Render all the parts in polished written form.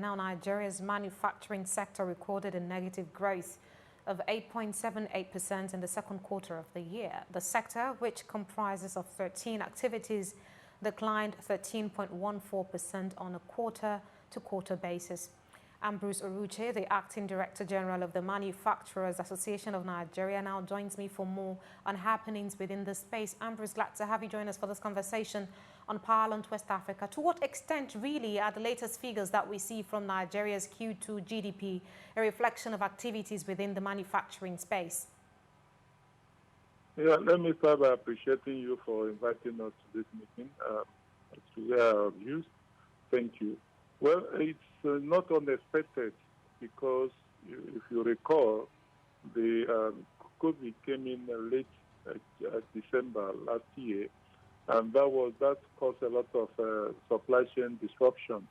now Nigeria's manufacturing sector recorded a negative growth of 8.78% in the second quarter of the year. The sector, which comprises of 13 activities, declined 13.14% on a quarter-to-quarter basis. Ambrose Oruche, the Acting Director General of the Manufacturers Association of Nigeria, now joins me for more on happenings within the space. Ambrose, glad to have you join us for this conversation on Parliament West Africa. To what extent really are the latest figures that we see from Nigeria's Q2 GDP a reflection of activities within the manufacturing space? Yeah, let me start by appreciating you for inviting us to this meeting to hear our views. Thank you. Well, it's not unexpected because if you recall, the COVID came in late December last year, and that caused a lot of supply chain disruption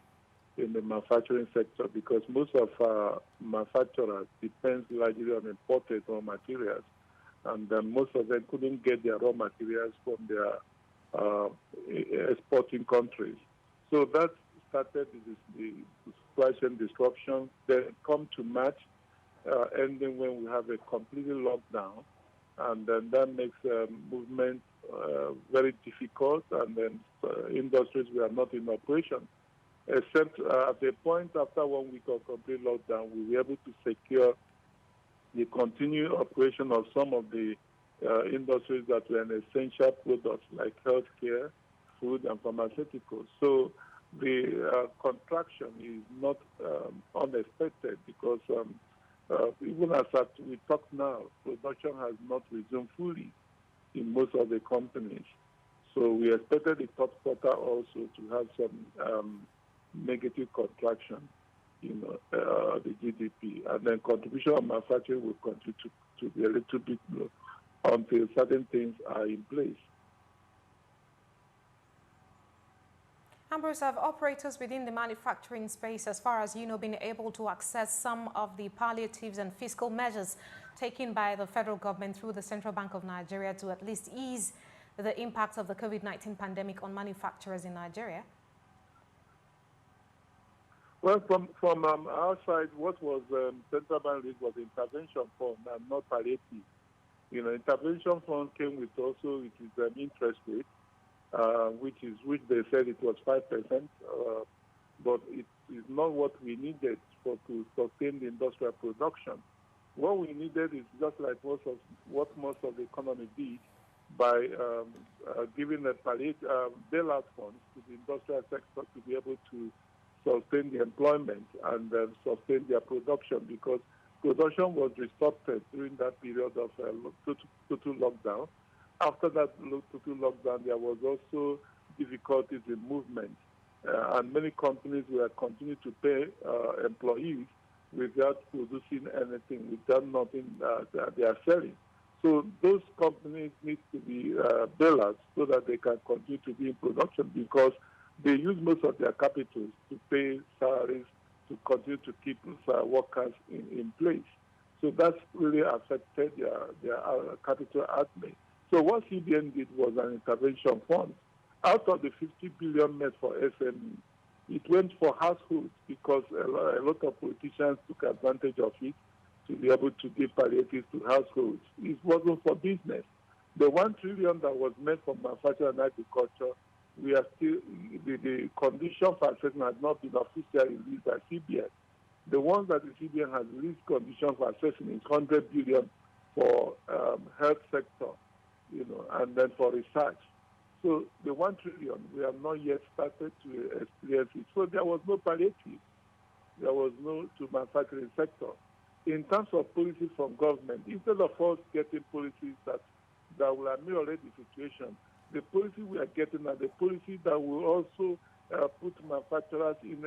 in the manufacturing sector because most of our manufacturers depend largely on imported raw materials, and most of them couldn't get their raw materials from their exporting countries. So that started the supply chain disruption. Then come to March, ending when we have a completely lockdown, and then that makes movement very difficult, and then industries were not in operation. Except at the point after 1 week of complete lockdown, we were able to secure the continued operation of some of the industries that were an essential products like healthcare, food, and pharmaceuticals. So the contraction is not unexpected because even as we talk now, production has not resumed fully in most of the companies. So we expected the third quarter also to have some negative contraction, the GDP, and then contribution of manufacturing will continue to be a little bit low until certain things are in place. Ambrose, have operators within the manufacturing space, as far as been able to access some of the palliatives and fiscal measures taken by the federal government through the Central Bank of Nigeria to at least ease the impact of the COVID-19 pandemic on manufacturers in Nigeria? Well, from our side, what was Central Bank did was intervention fund and not palliative. Intervention fund came with also it is an interest rate, which they said it was 5%, but it is not what we needed to sustain the industrial production. What we needed is just like most of the economy did by giving a bailout funds to the industrial sector to be able to sustain the employment and sustain their production, because production was disrupted during that period of total lockdown. After that total lockdown, there was also difficulties in movement, and many companies were continuing to pay employees without producing anything, without nothing they are selling. So those companies need to be bailed so that they can continue to be in production, because they use most of their capital to pay salaries to continue to keep workers in place. So that's really affected their capital outlay. So what CBN did was an intervention fund. Out of the 50 billion made for SME, it went for households because a lot of politicians took advantage of it to be able to give palliatives to households. It wasn't for business. The 1 trillion that was meant for manufacturing and agriculture, we are still, the condition for assessment has not been officially released by CBN. The ones that the CBN has released condition for assessment is 100 billion for health sector, and then for research. So the 1 trillion, we have not yet started to experience it. So there was no palliative. There was no to manufacturing sector. In terms of policies from government, instead of us getting policies that will ameliorate the situation, the policy we are getting are the policy that will also put manufacturers in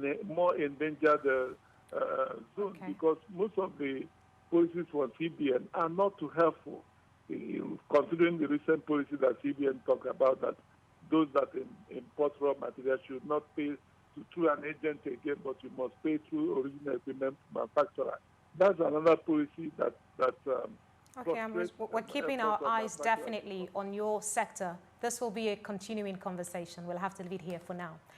a more endangered zone, because most of the policies for CBN are not too helpful. Considering the recent policy that CBN talked about, that those that import raw materials should not pay through an agent again, but you must pay through original equipment manufacturer. That's another policy that okay, Ambrose, we're keeping our eyes definitely on your sector. This will be a continuing conversation. We'll have to leave it here for now.